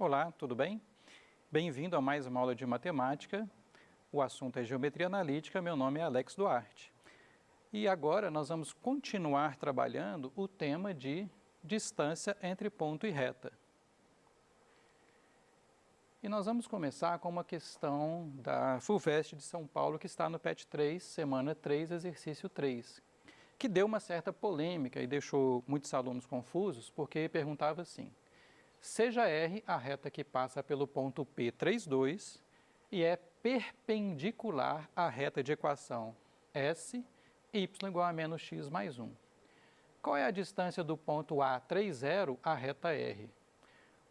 Olá, tudo bem? Bem-vindo a mais uma aula de matemática. O assunto é geometria analítica, meu nome é Alex Duarte. E agora nós vamos continuar trabalhando o tema de distância entre ponto e reta. E nós vamos começar com uma questão da FUVEST de São Paulo, que está no PET 3, semana 3, exercício 3, que deu uma certa polêmica e deixou muitos alunos confusos, porque perguntava assim: seja R a reta que passa pelo ponto P32 e é perpendicular à reta de equação S, y igual a menos x mais 1. Qual é a distância do ponto A30 à reta R?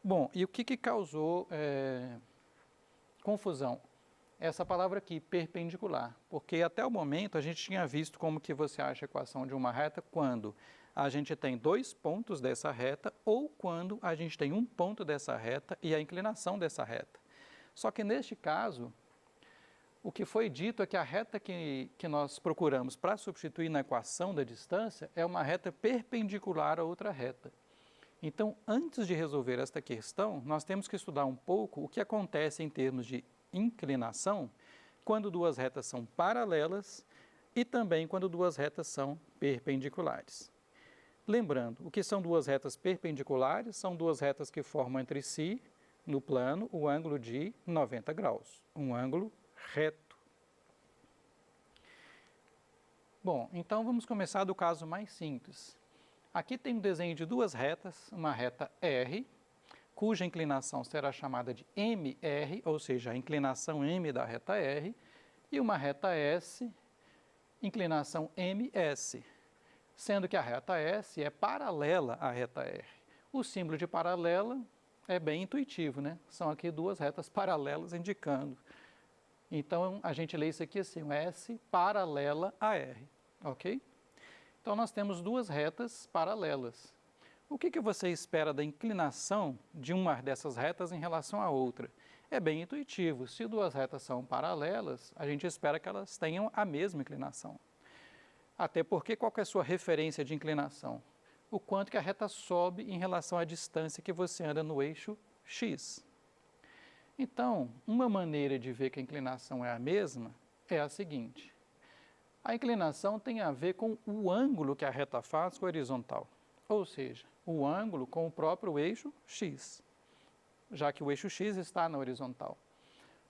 Bom, e o que causou confusão? Essa palavra aqui, perpendicular, porque até o momento a gente tinha visto como que você acha a equação de uma reta quando a gente tem dois pontos dessa reta ou quando a gente tem um ponto dessa reta e a inclinação dessa reta. Só que neste caso, o que foi dito é que a reta que nós procuramos para substituir na equação da distância é uma reta perpendicular a outra reta. Então, antes de resolver esta questão, nós temos que estudar um pouco o que acontece em termos de inclinação quando duas retas são paralelas e também quando duas retas são perpendiculares. Lembrando, o que são duas retas perpendiculares? São duas retas que formam entre si, no plano, o ângulo de 90 graus, um ângulo reto. Bom, então vamos começar do caso mais simples. Aqui tem um desenho de duas retas, uma reta R, cuja inclinação será chamada de MR, ou seja, a inclinação M da reta R, e uma reta S, inclinação MS, sendo que a reta S é paralela à reta R. O símbolo de paralela é bem intuitivo, né? São aqui duas retas paralelas indicando. Então, a gente lê isso aqui assim, um S paralela a R, ok? Então, nós temos duas retas paralelas. O que você espera da inclinação de uma dessas retas em relação à outra? É bem intuitivo. Se duas retas são paralelas, a gente espera que elas tenham a mesma inclinação. Até porque, qual que é a sua referência de inclinação? O quanto que a reta sobe em relação à distância que você anda no eixo x. Então, uma maneira de ver que a inclinação é a mesma é a seguinte: a inclinação tem a ver com o ângulo que a reta faz com a horizontal, ou seja, o ângulo com o próprio eixo x, já que o eixo x está na horizontal.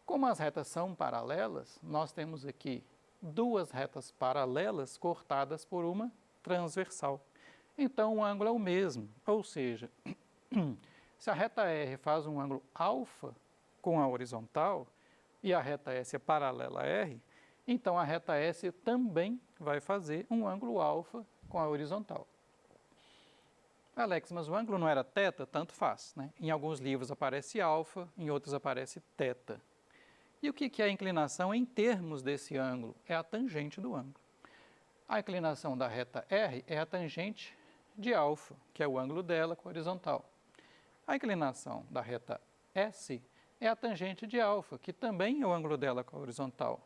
Como as retas são paralelas, nós temos aqui duas retas paralelas cortadas por uma transversal. Então, o ângulo é o mesmo, ou seja, se a reta R faz um ângulo alfa com a horizontal e a reta S é paralela a R, então a reta S também vai fazer um ângulo alfa com a horizontal. Alex, mas o ângulo não era θ? Tanto faz, né? Em alguns livros aparece alfa, em outros aparece θ. E o que é a inclinação em termos desse ângulo? É a tangente do ângulo. A inclinação da reta R é a tangente de alfa, que é o ângulo dela com a horizontal. A inclinação da reta S é a tangente de alfa, que também é o ângulo dela com a horizontal.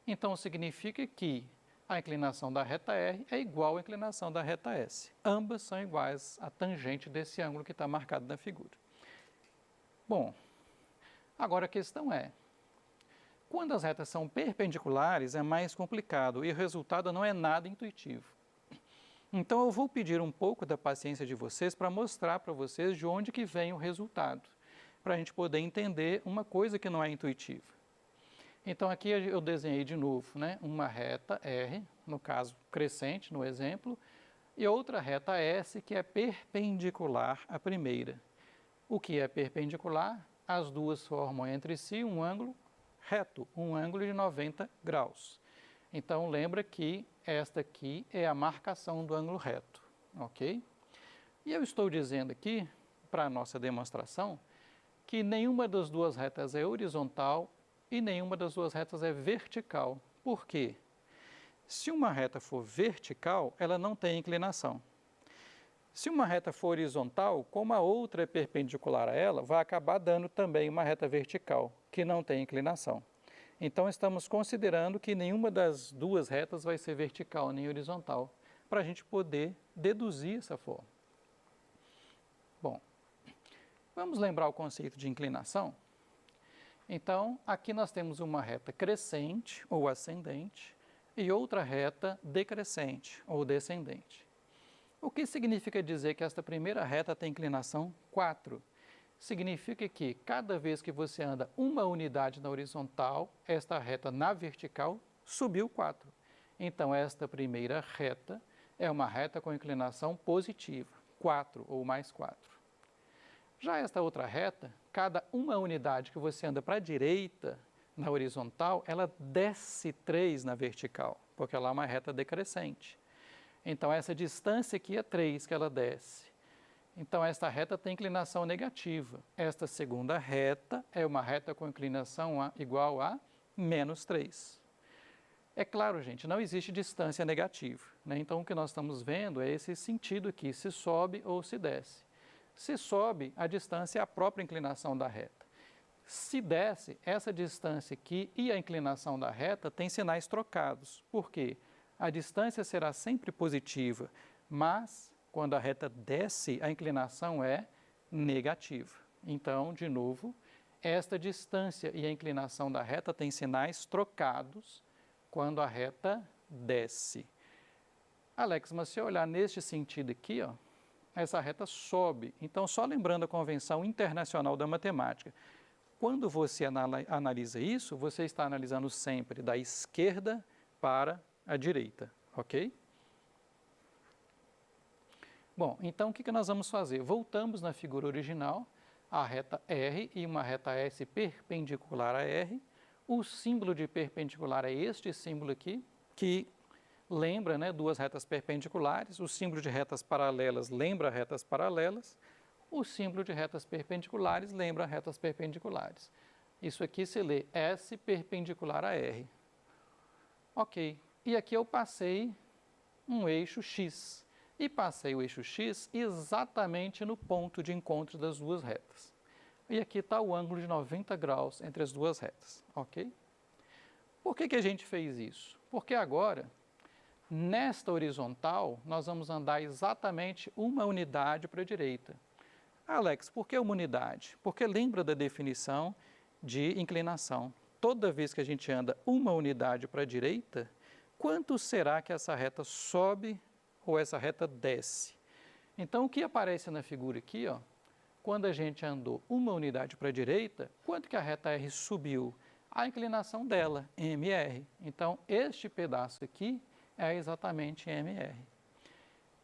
Então, significa que a inclinação da reta R é igual à inclinação da reta S. Ambas são iguais à tangente desse ângulo que está marcado na figura. Bom, agora a questão é: quando as retas são perpendiculares é mais complicado e o resultado não é nada intuitivo. Então eu vou pedir um pouco da paciência de vocês para mostrar para vocês de onde que vem o resultado, para a gente poder entender uma coisa que não é intuitiva. Então aqui eu desenhei de novo, né, uma reta R, no caso crescente, no exemplo, e outra reta S que é perpendicular à primeira. O que é perpendicular? As duas formam entre si um ângulo reto, um ângulo de 90 graus. Então lembra que esta aqui é a marcação do ângulo reto, ok? E eu estou dizendo aqui, para a nossa demonstração, que nenhuma das duas retas é horizontal e nenhuma das duas retas é vertical. Por quê? Se uma reta for vertical, ela não tem inclinação. Se uma reta for horizontal, como a outra é perpendicular a ela, vai acabar dando também uma reta vertical, que não tem inclinação. Então, estamos considerando que nenhuma das duas retas vai ser vertical nem horizontal, para a gente poder deduzir essa forma. Bom, Vamos lembrar o conceito de inclinação? Então, aqui nós temos uma reta crescente ou ascendente e outra reta decrescente ou descendente. O que significa dizer que esta primeira reta tem inclinação 4? Significa que cada vez que você anda uma unidade na horizontal, esta reta na vertical subiu 4. Então, esta primeira reta é uma reta com inclinação positiva, 4 ou mais 4. Já esta outra reta, cada uma unidade que você anda para a direita na horizontal, ela desce 3 na vertical, porque ela é uma reta decrescente. Então, essa distância aqui é 3 que ela desce. Então, esta reta tem inclinação negativa. Esta segunda reta é uma reta com inclinação igual a menos 3. É claro, gente, não existe distância negativa, né? Então, o que nós estamos vendo é esse sentido aqui, se sobe ou se desce. Se sobe, a distância é a própria inclinação da reta. Se desce, essa distância aqui e a inclinação da reta têm sinais trocados. Por quê? A distância será sempre positiva, mas quando a reta desce, a inclinação é negativa. Então, de novo, esta distância e a inclinação da reta têm sinais trocados quando a reta desce. Alex, mas se eu olhar neste sentido aqui, ó, essa reta sobe. Então, só lembrando a convenção internacional da matemática, quando você analisa isso, você está analisando sempre da esquerda para a direita, ok? Bom, então o que nós vamos fazer? Voltamos na figura original, a reta R e uma reta S perpendicular a R. O símbolo de perpendicular é este símbolo aqui, que lembra, né, duas retas perpendiculares. O símbolo de retas paralelas lembra retas paralelas. O símbolo de retas perpendiculares lembra retas perpendiculares. Isso aqui se lê S perpendicular a R. Ok. E aqui eu passei um eixo X. E passei o eixo X exatamente no ponto de encontro das duas retas. E aqui está o ângulo de 90 graus entre as duas retas, ok? Por que a gente fez isso? Porque agora, nesta horizontal, nós vamos andar exatamente uma unidade para a direita. Alex, por que uma unidade? Porque lembra da definição de inclinação. Toda vez que a gente anda uma unidade para a direita, quanto será que essa reta sobe ou essa reta desce? Então, o que aparece na figura aqui, ó, quando a gente andou uma unidade para a direita, quanto que a reta R subiu? A inclinação dela, MR. Então, este pedaço aqui é exatamente MR.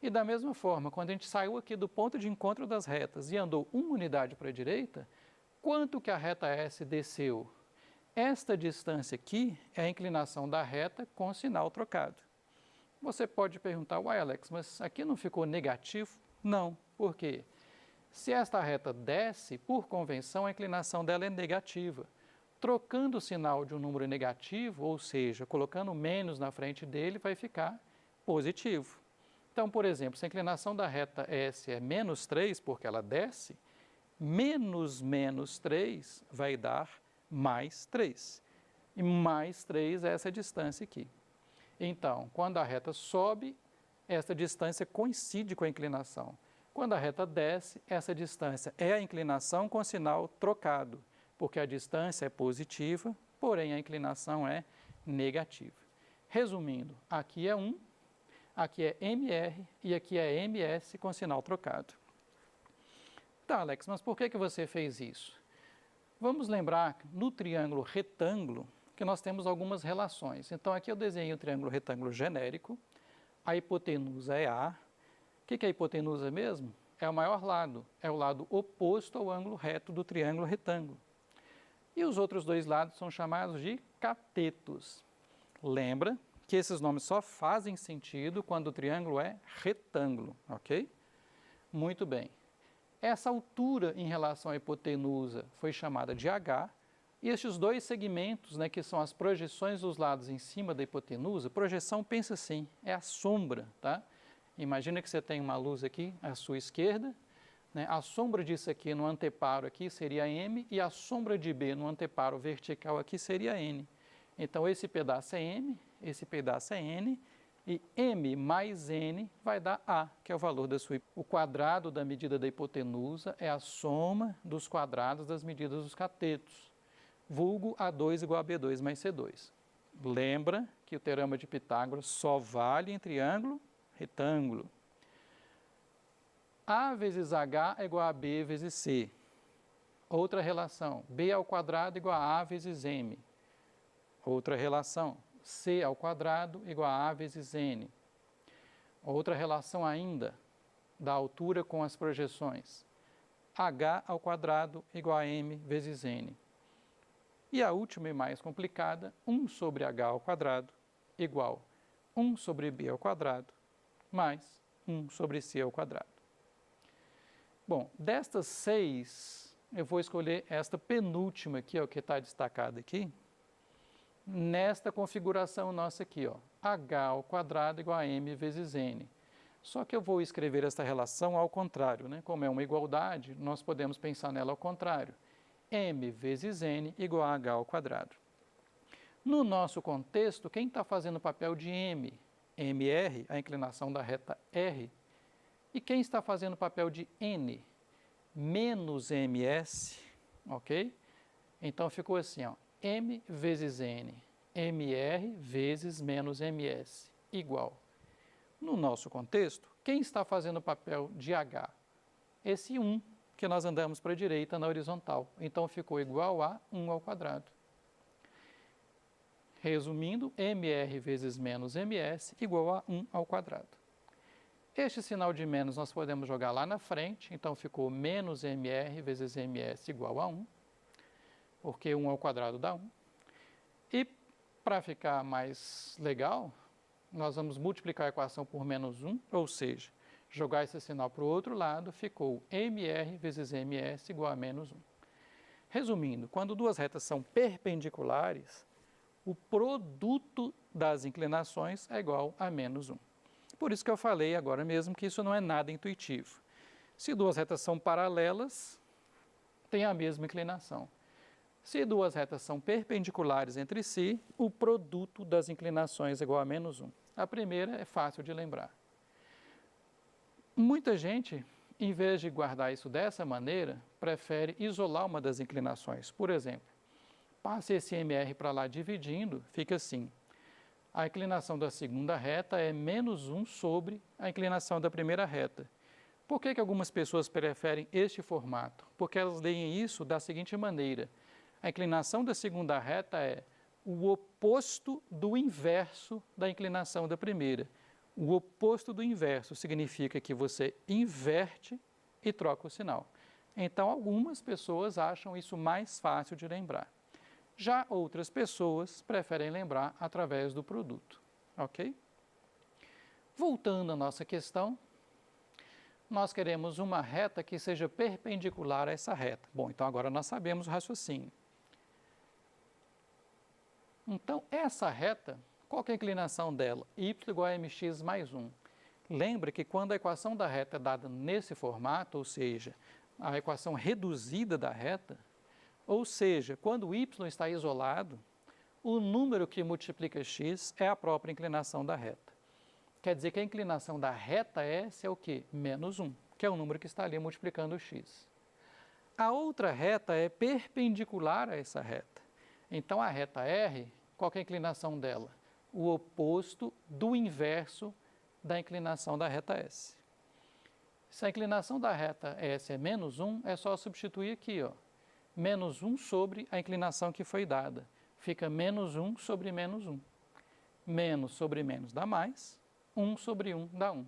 E da mesma forma, quando a gente saiu aqui do ponto de encontro das retas e andou uma unidade para a direita, quanto que a reta S desceu? Esta distância aqui é a inclinação da reta com sinal trocado. Você pode perguntar, uai Alex, mas aqui não ficou negativo? Não, por quê? Se esta reta desce, por convenção, a inclinação dela é negativa. Trocando o sinal de um número negativo, ou seja, colocando menos na frente dele, vai ficar positivo. Então, por exemplo, se a inclinação da reta S é menos 3, porque ela desce, menos 3 vai dar mais 3. E mais 3 é essa distância aqui. Então, quando a reta sobe, essa distância coincide com a inclinação. Quando a reta desce, essa distância é a inclinação com sinal trocado, porque a distância é positiva, porém a inclinação é negativa. Resumindo, aqui é 1, aqui é MR e aqui é MS com sinal trocado. Tá, Alex, mas por que você fez isso? Vamos lembrar no triângulo retângulo que nós temos algumas relações. Então, aqui eu desenhei o triângulo retângulo genérico, a hipotenusa é A. O que é a hipotenusa mesmo? É o maior lado, é o lado oposto ao ângulo reto do triângulo retângulo. E os outros dois lados são chamados de catetos. Lembra que esses nomes só fazem sentido quando o triângulo é retângulo, ok? Muito bem. Essa altura em relação à hipotenusa foi chamada de H, e estes dois segmentos, né, que são as projeções dos lados em cima da hipotenusa, projeção, pensa assim, é a sombra, tá? Imagina que você tem uma luz aqui à sua esquerda, né? A sombra disso aqui no anteparo aqui seria M e a sombra de B no anteparo vertical aqui seria N. Então, esse pedaço é M, esse pedaço é N E m mais n vai dar a, que é o valor da sua hipotenusa. O quadrado da medida da hipotenusa é a soma dos quadrados das medidas dos catetos, vulgo A2 igual a B2 mais C2. Lembra que o teorema de Pitágoras só vale em triângulo retângulo. A vezes H é igual a B vezes C. Outra relação, B ao quadrado igual a A vezes M. Outra relação, C ao quadrado igual a A vezes N. Outra relação ainda, da altura com as projeções, H ao quadrado igual a M vezes N. E a última e mais complicada, 1 sobre H ao quadrado igual 1 sobre B ao quadrado mais 1 sobre C ao quadrado. Bom, destas 6, eu vou escolher esta penúltima aqui, ó, que está destacada aqui, nesta configuração nossa aqui, ó, H ao quadrado igual a M vezes N. Só que eu vou escrever esta relação ao contrário, né? Como é uma igualdade, nós podemos pensar nela ao contrário. M vezes N igual a H ao quadrado. No nosso contexto, quem está fazendo o papel de M? MR, a inclinação da reta R. E quem está fazendo o papel de N? Menos MS, ok? Então ficou assim, ó, M vezes N, MR vezes menos MS, igual. No nosso contexto, quem está fazendo o papel de H? Esse 1 que nós andamos para a direita na horizontal. Então ficou igual a 1 ao quadrado. Resumindo, MR vezes menos MS igual a 1 ao quadrado. Este sinal de menos nós podemos jogar lá na frente, então ficou menos MR vezes MS igual a 1, porque 1 ao quadrado dá 1. E para ficar mais legal, nós vamos multiplicar a equação por menos 1, ou seja, jogar esse sinal para o outro lado, ficou MR vezes MS igual a menos 1. Resumindo, quando duas retas são perpendiculares, o produto das inclinações é igual a menos 1. Por isso que eu falei agora mesmo que isso não é nada intuitivo. Se duas retas são paralelas, tem a mesma inclinação. Se duas retas são perpendiculares entre si, o produto das inclinações é igual a menos 1. A primeira é fácil de lembrar. Muita gente, em vez de guardar isso dessa maneira, prefere isolar uma das inclinações. Por exemplo, passe esse MR para lá dividindo, fica assim. A inclinação da segunda reta é menos 1 sobre a inclinação da primeira reta. Por que algumas pessoas preferem este formato? Porque elas leem isso da seguinte maneira. A inclinação da segunda reta é o oposto do inverso da inclinação da primeira. O oposto do inverso significa que você inverte e troca o sinal. Então, algumas pessoas acham isso mais fácil de lembrar. Já outras pessoas preferem lembrar através do produto, ok? Voltando à nossa questão, nós queremos uma reta que seja perpendicular a essa reta. Bom, então agora nós sabemos o raciocínio. Então, essa reta, qual que é a inclinação dela? Y igual a mx mais 1. Lembra que quando a equação da reta é dada nesse formato, ou seja, a equação reduzida da reta, ou seja, quando o y está isolado, o número que multiplica x é a própria inclinação da reta. Quer dizer que a inclinação da reta S é o quê? Menos 1, que é o número que está ali multiplicando o x. A outra reta é perpendicular a essa reta. Então, a reta R, qual que é a inclinação dela? O oposto do inverso da inclinação da reta S. Se a inclinação da reta S é menos 1, é só substituir aqui, ó. Menos 1 sobre a inclinação que foi dada. Fica menos 1 sobre menos 1. Menos sobre menos dá mais, 1 sobre 1 dá 1.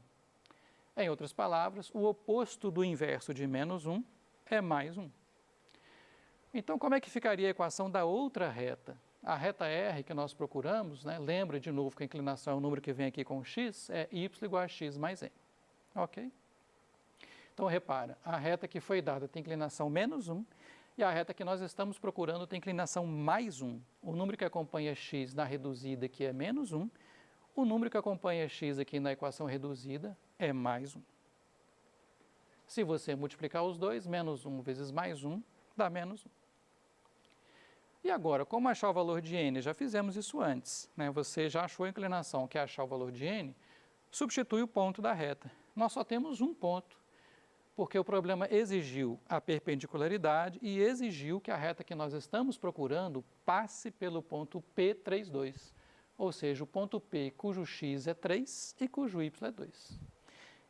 Em outras palavras, o oposto do inverso de menos 1 é mais 1. Então, como é que ficaria a equação da outra reta? A reta R que nós procuramos, né, lembra de novo que a inclinação é o número que vem aqui com x, é y igual a x mais n. Ok? Então, repara, a reta que foi dada tem inclinação menos 1, e a reta que nós estamos procurando tem inclinação mais 1. O número que acompanha x na reduzida aqui é menos 1. O número que acompanha x aqui na equação reduzida é mais 1. Se você multiplicar os dois, menos 1 vezes mais 1 dá menos 1. E agora, como achar o valor de n? Já fizemos isso antes, né? Você já achou a inclinação, que é achar o valor de n, substitui o ponto da reta. Nós só temos um ponto, porque o problema exigiu a perpendicularidade e exigiu que a reta que nós estamos procurando passe pelo ponto P32, ou seja, o ponto P cujo x é 3 e cujo y é 2.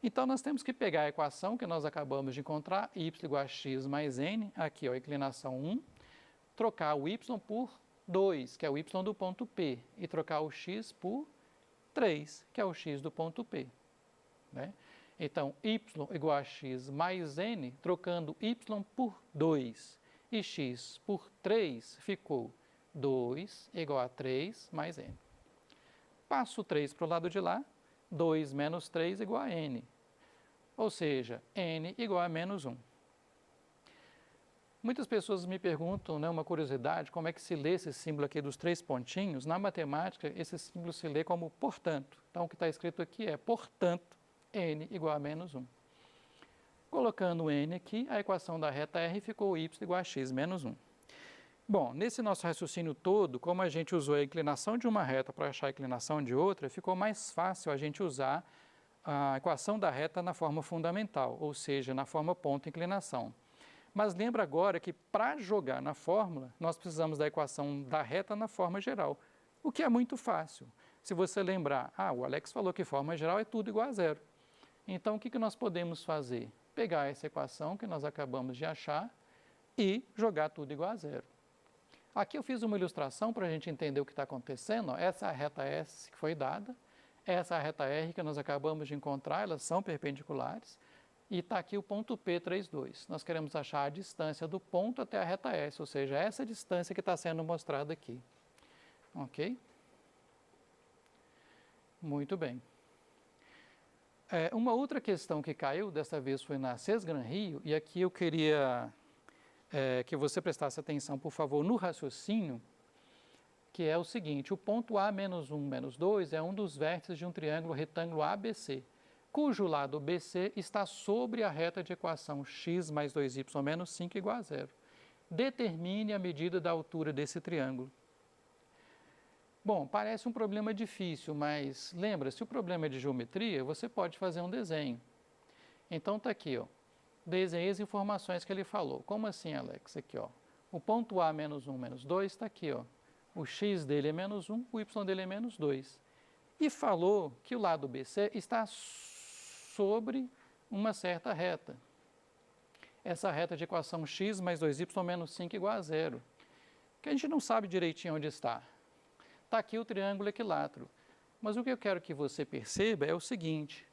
Então, nós temos que pegar a equação que nós acabamos de encontrar, y igual a x mais n, aqui ó, a inclinação 1, trocar o y por 2, que é o y do ponto P, e trocar o x por 3, que é o x do ponto P. Né? Então, y igual a x mais n, trocando y por 2 e x por 3, ficou 2 igual a 3 mais n. Passo 3 para o lado de lá, 2 menos 3 igual a n, ou seja, n igual a menos 1. Muitas pessoas me perguntam, né, uma curiosidade, como é que se lê esse símbolo aqui dos 3 pontinhos. Na matemática, esse símbolo se lê como portanto. Então, o que está escrito aqui é, portanto, n igual a menos 1. Colocando n aqui, a equação da reta R ficou y igual a x menos 1. Bom, nesse nosso raciocínio todo, como a gente usou a inclinação de uma reta para achar a inclinação de outra, ficou mais fácil a gente usar a equação da reta na forma fundamental, ou seja, na forma ponto-inclinação. Mas lembra agora que para jogar na fórmula, nós precisamos da equação da reta na forma geral, o que é muito fácil. Se você lembrar, o Alex falou que forma geral é tudo igual a zero. Então, o que nós podemos fazer? Pegar essa equação que nós acabamos de achar e jogar tudo igual a zero. Aqui eu fiz uma ilustração para a gente entender o que está acontecendo. Essa é a reta S que foi dada, essa é a reta R que nós acabamos de encontrar, elas são perpendiculares. E está aqui o ponto P32. Nós queremos achar a distância do ponto até a reta S, ou seja, essa distância que está sendo mostrada aqui. Ok? Muito bem. Uma outra questão que caiu, dessa vez foi na Sesgran Rio, e aqui eu queria que você prestasse atenção, por favor, no raciocínio, que é o seguinte: o ponto A menos 1 menos 2 é um dos vértices de um triângulo retângulo ABC, cujo lado BC está sobre a reta de equação x mais 2y menos 5 igual a zero. Determine a medida da altura desse triângulo. Bom, parece um problema difícil, mas lembra, se o problema é de geometria, você pode fazer um desenho. Então está aqui, ó, desenhei as informações que ele falou. Como assim, Alex? Aqui, ó, o ponto A menos 1 menos 2 está aqui, ó. O x dele é menos 1, o y dele é menos 2. E falou que o lado BC está sobre uma certa reta. Essa reta de equação x mais 2y menos 5 igual a zero, que a gente não sabe direitinho onde está. Está aqui o triângulo equilátero. Mas o que eu quero que você perceba é o seguinte: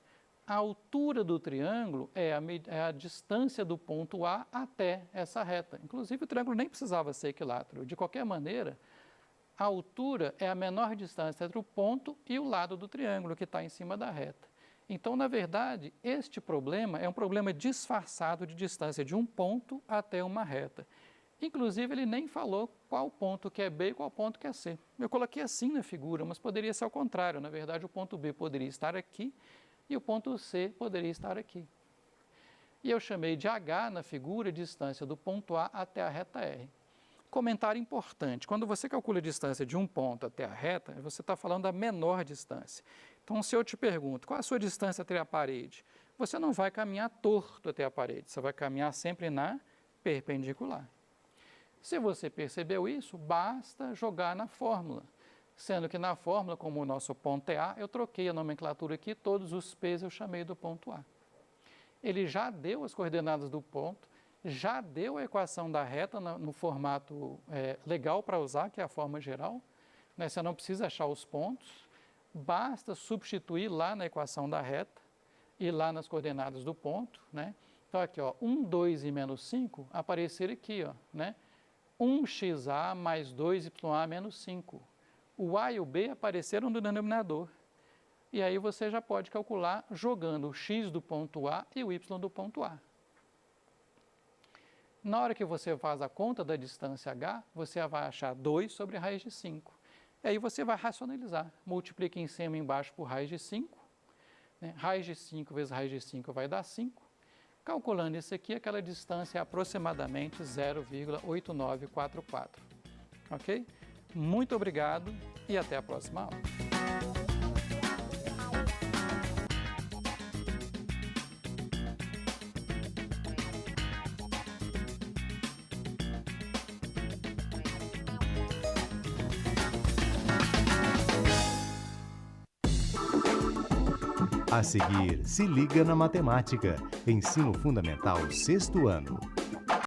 a altura do triângulo é a distância do ponto A até essa reta. Inclusive, o triângulo nem precisava ser equilátero. De qualquer maneira, a altura é a menor distância entre o ponto e o lado do triângulo que está em cima da reta. Então, na verdade, este problema é um problema disfarçado de distância de um ponto até uma reta. Inclusive, ele nem falou qual ponto que é B e qual ponto que é C. Eu coloquei assim na figura, mas poderia ser ao contrário. Na verdade, o ponto B poderia estar aqui e o ponto C poderia estar aqui. E eu chamei de H na figura distância do ponto A até a reta R. Comentário importante: quando você calcula a distância de um ponto até a reta, você está falando da menor distância. Então, se eu te pergunto, qual a sua distância até a parede? Você não vai caminhar torto até a parede, você vai caminhar sempre na perpendicular. Se você percebeu isso, basta jogar na fórmula. Sendo que na fórmula, como o nosso ponto é A, eu troquei a nomenclatura aqui, todos os P's eu chamei do ponto A. Ele já deu as coordenadas do ponto, já deu a equação da reta no formato legal para usar, que é a forma geral. Né? Você não precisa achar os pontos, basta substituir lá na equação da reta e lá nas coordenadas do ponto. Né? Então, aqui, ó, 1, 2 e menos 5 apareceram aqui, ó, né? 1xa mais 2ya menos 5. O A e o B apareceram no denominador. E aí você já pode calcular jogando o x do ponto A e o y do ponto A. Na hora que você faz a conta da distância h, você vai achar 2 sobre a raiz de 5. E aí você vai racionalizar. Multiplica em cima e embaixo por raiz de 5. Né? Raiz de 5 vezes raiz de 5 vai dar 5. Calculando isso aqui, aquela distância é aproximadamente 0,8944. ok? Muito obrigado e até a próxima aula. A seguir, se liga na matemática. Ensino Fundamental 6º ano.